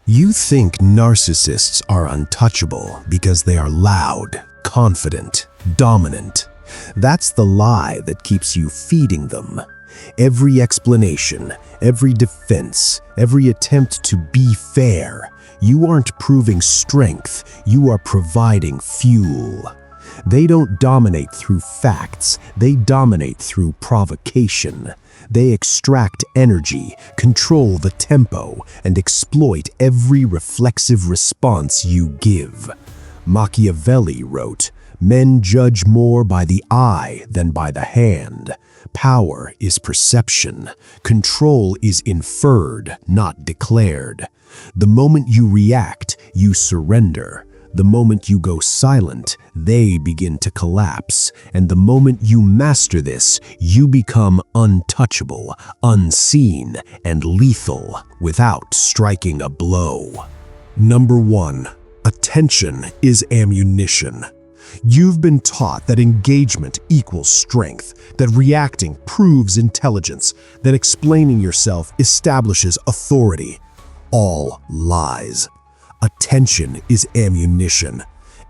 You think narcissists are untouchable because they are loud, confident, dominant. That's the lie that keeps you feeding them. Every explanation, every defense, every attempt to be fair, you aren't proving strength, you are providing fuel. They don't dominate through facts, they dominate through provocation. They extract energy, control the tempo, and exploit every reflexive response you give. Machiavelli wrote, "Men judge more by the eye than by the hand. Power is perception. Control is inferred, not declared. The moment you react, you surrender. The moment you go silent, they begin to collapse. And the moment you master this, you become untouchable, unseen, and lethal without striking a blow." Number 1. Attention is ammunition. You've been taught that engagement equals strength, that reacting proves intelligence, that explaining yourself establishes authority. All lies. Attention is ammunition.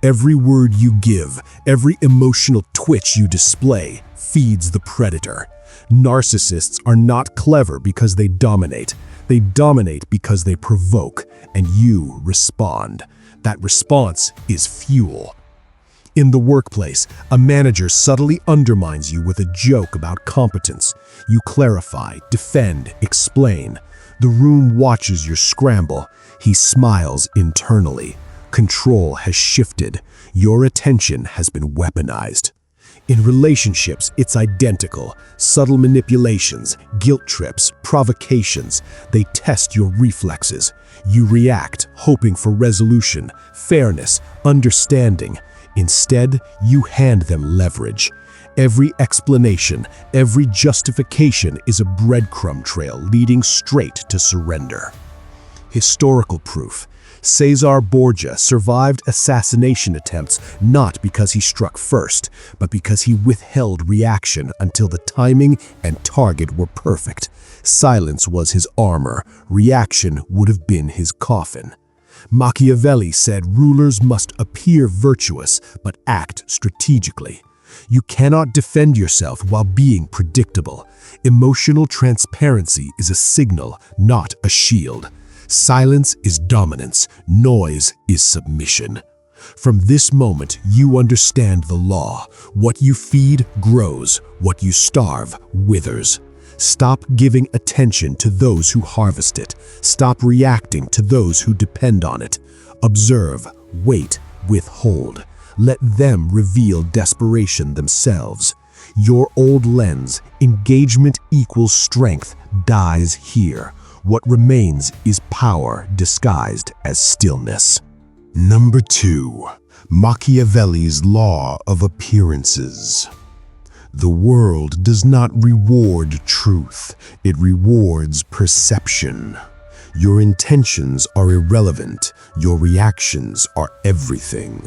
Every word you give, every emotional twitch you display, feeds the predator. Narcissists are not clever because they dominate. They dominate because they provoke, and you respond. That response is fuel. In the workplace, a manager subtly undermines you with a joke about competence. You clarify, defend, explain. The room watches your scramble. He smiles internally. Control has shifted. Your attention has been weaponized. In relationships, it's identical. Subtle manipulations, guilt trips, provocations. They test your reflexes. You react, hoping for resolution, fairness, understanding. Instead, you hand them leverage. Every explanation, every justification is a breadcrumb trail leading straight to surrender. Historical proof. Cesar Borgia survived assassination attempts not because he struck first, but because he withheld reaction until the timing and target were perfect. Silence was his armor. Reaction would have been his coffin. Machiavelli said rulers must appear virtuous, but act strategically. You cannot defend yourself while being predictable. Emotional transparency is a signal, not a shield. Silence is dominance. Noise is submission. From this moment, you understand the law. What you feed grows. What you starve withers. Stop giving attention to those who harvest it. Stop reacting to those who depend on it. Observe, wait, withhold. Let them reveal desperation themselves. Your old lens, engagement equals strength, dies here. What remains is power disguised as stillness. Number 2. Machiavelli's Law of Appearances. The world does not reward truth, it rewards perception. Your intentions are irrelevant, your reactions are everything.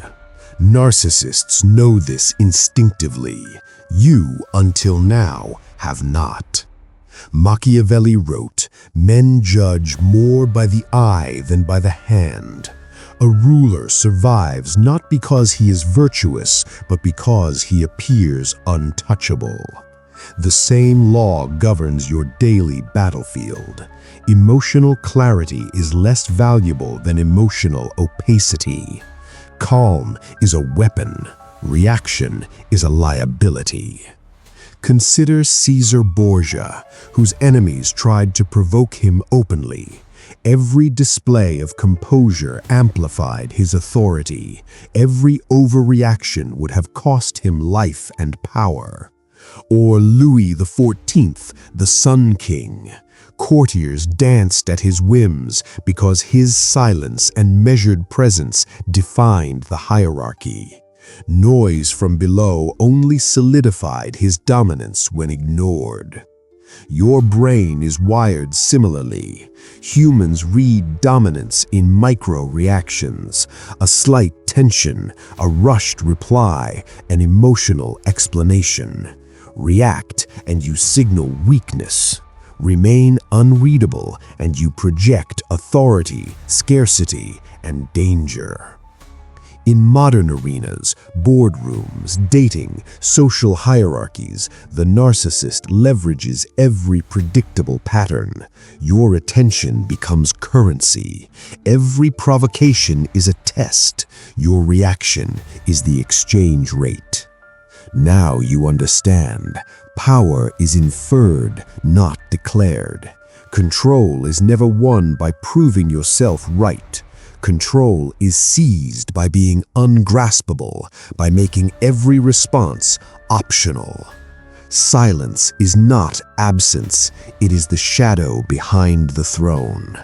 Narcissists know this instinctively. You, until now, have not. Machiavelli wrote, "Men judge more by the eye than by the hand." A ruler survives not because he is virtuous, but because he appears untouchable. The same law governs your daily battlefield. Emotional clarity is less valuable than emotional opacity. Calm is a weapon. Reaction is a liability. Consider Caesar Borgia, whose enemies tried to provoke him openly. Every display of composure amplified his authority. Every overreaction would have cost him life and power. Or Louis XIV, the Sun King. Courtiers danced at his whims because his silence and measured presence defined the hierarchy. Noise from below only solidified his dominance when ignored. Your brain is wired similarly. Humans read dominance in micro-reactions, a slight tension, a rushed reply, an emotional explanation. React and you signal weakness. remain unreadable, and you project authority, scarcity, and danger. In modern arenas, boardrooms, dating, social hierarchies, the narcissist leverages every predictable pattern. Your attention becomes currency. Every provocation is a test. Your reaction is the exchange rate. Now you understand. Power is inferred, not declared. Control is never won by proving yourself right. Control is seized by being ungraspable, by making every response optional. Silence is not absence, it is the shadow behind the throne.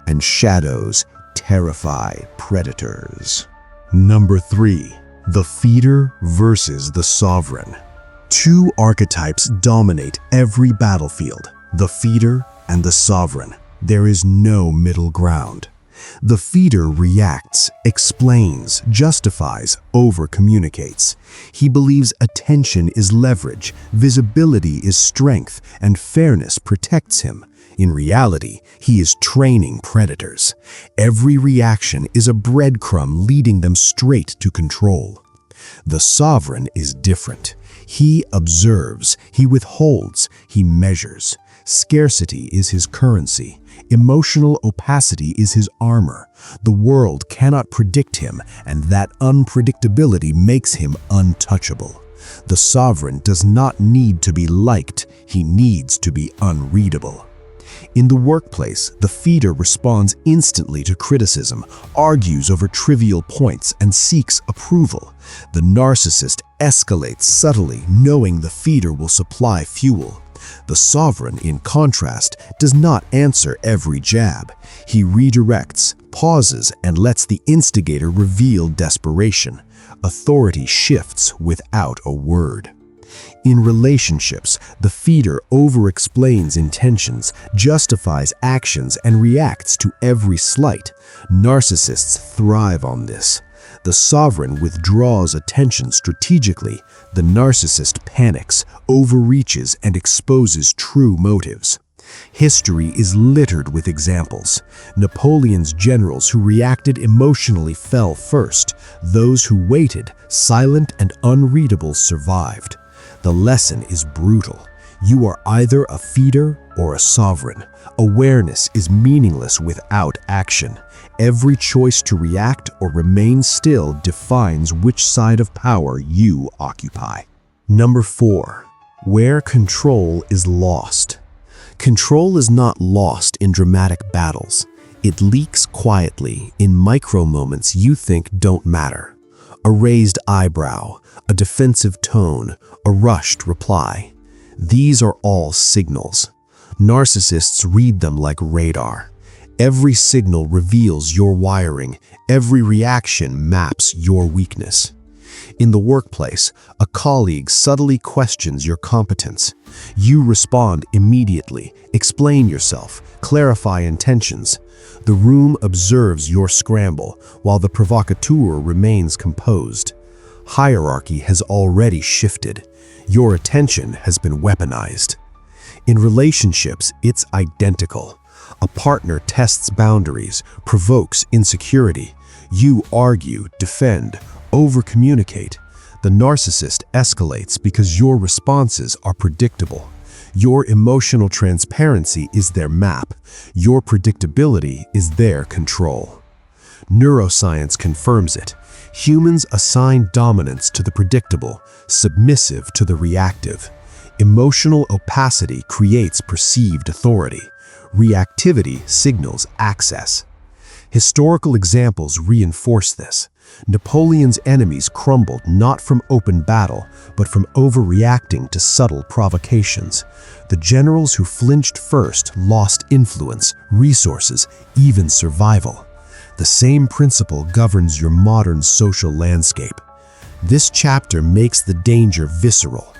And shadows terrify predators. Number 3. The feeder versus the sovereign. Two archetypes dominate every battlefield, the feeder and the sovereign. There is no middle ground. The feeder reacts, explains, justifies, over-communicates. He believes attention is leverage, visibility is strength, and fairness protects him. In reality, he is training predators. Every reaction is a breadcrumb leading them straight to control. The sovereign is different. He observes, he withholds, he measures. Scarcity is his currency. Emotional opacity is his armor. The world cannot predict him, and that unpredictability makes him untouchable. The sovereign does not need to be liked, he needs to be unreadable. In the workplace, the feeder responds instantly to criticism, argues over trivial points, and seeks approval. The narcissist escalates subtly, knowing the feeder will supply fuel. The sovereign, in contrast, does not answer every jab. He redirects, pauses, and lets the instigator reveal desperation. Authority shifts without a word. In relationships, the feeder over-explains intentions, justifies actions, and reacts to every slight. Narcissists thrive on this. The sovereign withdraws attention strategically. The narcissist panics, overreaches, and exposes true motives. History is littered with examples. Napoleon's generals who reacted emotionally fell first. Those who waited, silent and unreadable, survived. The lesson is brutal. You are either a feeder or a sovereign. Awareness is meaningless without action. Every choice to react or remain still defines which side of power you occupy. Number 4. Where control is lost. Control is not lost in dramatic battles. It leaks quietly in micro moments you think don't matter. A raised eyebrow, a defensive tone, a rushed reply. These are all signals. Narcissists read them like radar. Every signal reveals your wiring. Every reaction maps your weakness. In the workplace, a colleague subtly questions your competence. You respond immediately, explain yourself, clarify intentions. The room observes your scramble, while the provocateur remains composed. Hierarchy has already shifted. Your attention has been weaponized. In relationships, it's identical. A partner tests boundaries, provokes insecurity. You argue, defend, over-communicate. The narcissist escalates because your responses are predictable. Your emotional transparency is their map. Your predictability is their control. Neuroscience confirms it. Humans assign dominance to the predictable, submissive to the reactive. Emotional opacity creates perceived authority. Reactivity signals access. Historical examples reinforce this. Napoleon's enemies crumbled not from open battle, but from overreacting to subtle provocations. The generals who flinched first lost influence, resources, even survival. The same principle governs your modern social landscape. This chapter makes the danger visceral.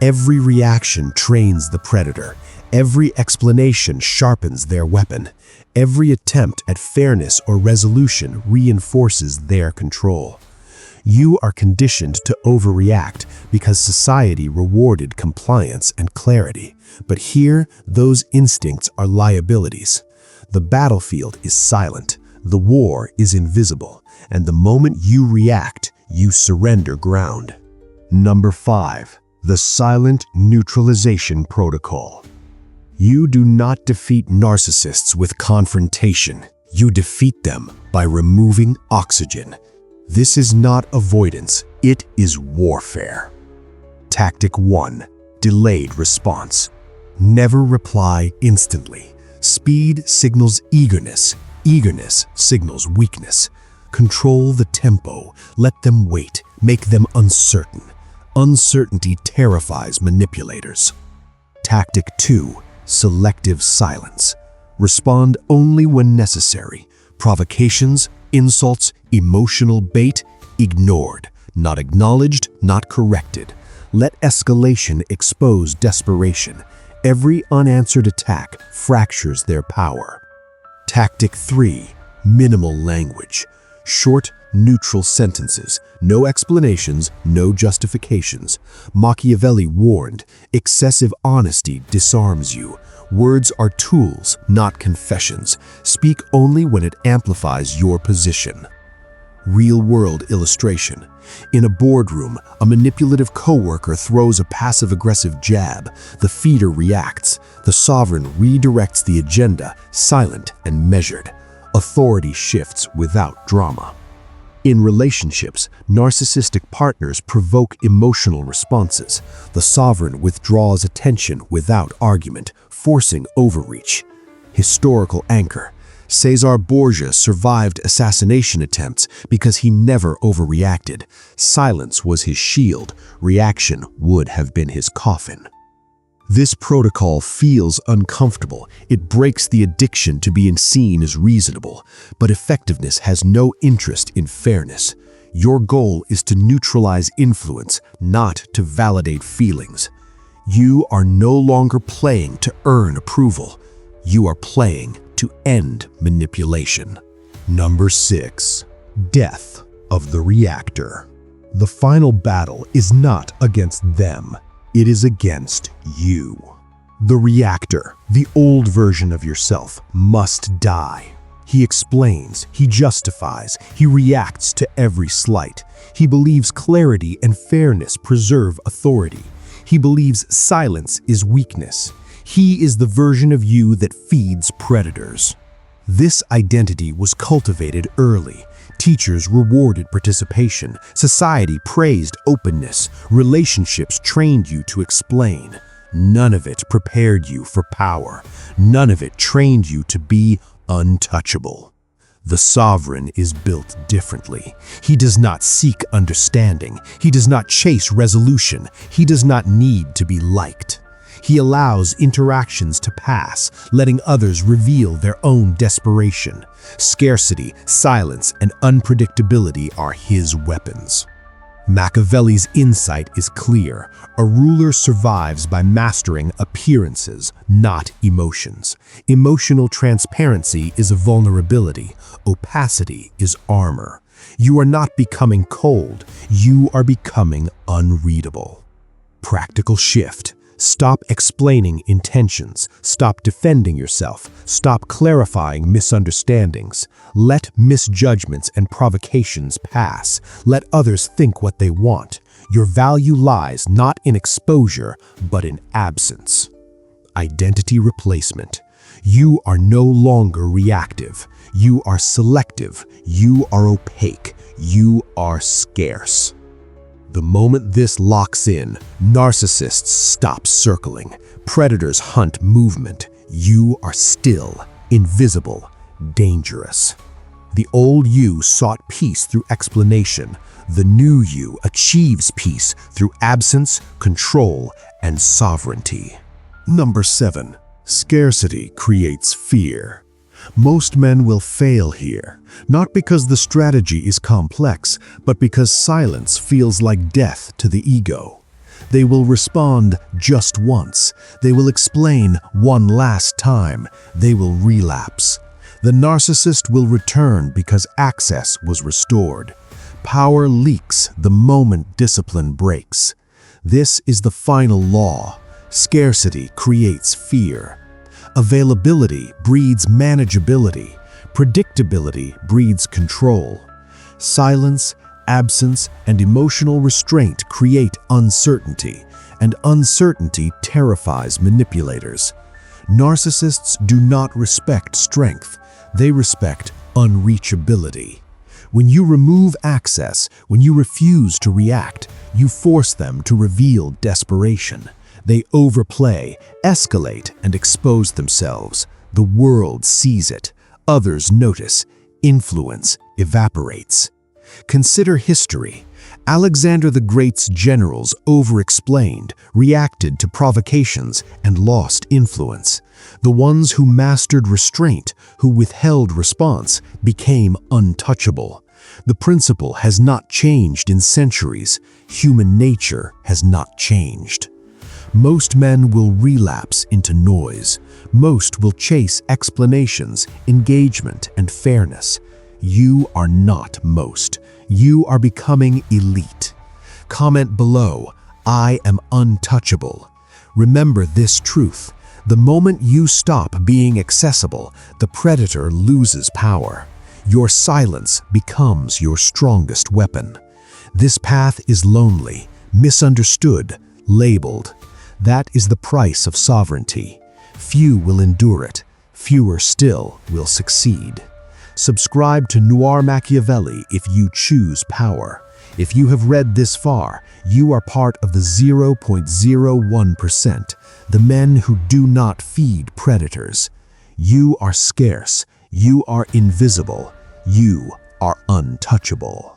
Every reaction trains the predator. Every explanation sharpens their weapon. Every attempt at fairness or resolution reinforces their control. You are conditioned to overreact because society rewarded compliance and clarity. But here, those instincts are liabilities. The battlefield is silent, the war is invisible, and the moment you react, you surrender ground. Number 5. The Silent Neutralization Protocol. You do not defeat narcissists with confrontation. You defeat them by removing oxygen. This is not avoidance, it is warfare. Tactic 1. Delayed response. Never reply instantly. Speed signals eagerness. Eagerness signals weakness. Control the tempo. Let them wait. Make them uncertain. Uncertainty terrifies manipulators. Tactic 2. Selective silence. Respond only when necessary. Provocations, insults, emotional bait, ignored. Not acknowledged, not corrected. Let escalation expose desperation. Every unanswered attack fractures their power. Tactic 3. Minimal language. Short, neutral sentences. No explanations, no justifications. Machiavelli warned, excessive honesty disarms you. Words are tools, not confessions. Speak only when it amplifies your position. Real-world illustration. In a boardroom, a manipulative coworker throws a passive-aggressive jab. The feeder reacts. The sovereign redirects the agenda, silent and measured. Authority shifts without drama. In relationships, narcissistic partners provoke emotional responses. The sovereign withdraws attention without argument, forcing overreach. Historical anchor. Cesar Borgia survived assassination attempts because he never overreacted. Silence was his shield. Reaction would have been his coffin. This protocol feels uncomfortable. It breaks the addiction to being seen as reasonable, but effectiveness has no interest in fairness. Your goal is to neutralize influence, not to validate feelings. You are no longer playing to earn approval. You are playing to end manipulation. Number 6. Death of the reactor. The final battle is not against them. It is against you. The reactor, the old version of yourself, must die. He explains, he justifies, he reacts to every slight. He believes clarity and fairness preserve authority. He believes silence is weakness. He is the version of you that feeds predators. This identity was cultivated early. Teachers rewarded participation. Society praised openness. Relationships trained you to explain. None of it prepared you for power. None of it trained you to be untouchable. The sovereign is built differently. He does not seek understanding. He does not chase resolution. He does not need to be liked. He allows interactions to pass, letting others reveal their own desperation. Scarcity, silence, and unpredictability are his weapons. Machiavelli's insight is clear. A ruler survives by mastering appearances, not emotions. Emotional transparency is a vulnerability. Opacity is armor. You are not becoming cold. You are becoming unreadable. Practical shift. Stop explaining intentions. Stop defending yourself. Stop clarifying misunderstandings. Let misjudgments and provocations pass. Let others think what they want. Your value lies not in exposure, but in absence. Identity replacement. You are no longer reactive. You are selective. You are opaque. You are scarce. The moment this locks in, narcissists stop circling. Predators hunt movement. You are still, invisible, dangerous. The old you sought peace through explanation. The new you achieves peace through absence, control, and sovereignty. Number 7. Scarcity creates fear. Most men will fail here, not because the strategy is complex, but because silence feels like death to the ego. They will respond just once. They will explain one last time. They will relapse. The narcissist will return because access was restored. Power leaks the moment discipline breaks. This is the final law. Scarcity creates fear. Availability breeds manageability. Predictability breeds control. Silence, absence, and emotional restraint create uncertainty, and uncertainty terrifies manipulators. Narcissists do not respect strength, they respect unreachability. When you remove access, when you refuse to react, you force them to reveal desperation. They overplay, escalate, and expose themselves. The world sees it. Others notice. Influence evaporates. Consider history. Alexander the Great's generals over-explained, reacted to provocations, and lost influence. The ones who mastered restraint, who withheld response, became untouchable. The principle has not changed in centuries. Human nature has not changed. Most men will relapse into noise. Most will chase explanations, engagement, and fairness. You are not most. You are becoming elite. Comment below, I am untouchable. Remember this truth. The moment you stop being accessible, the predator loses power. Your silence becomes your strongest weapon. This path is lonely, misunderstood, labeled. That is the price of sovereignty. Few will endure it. Fewer still will succeed. Subscribe to NoirMachiavelli if you choose power. If you have read this far, you are part of the 0.01%, the men who do not feed predators. You are scarce. You are invisible. You are untouchable.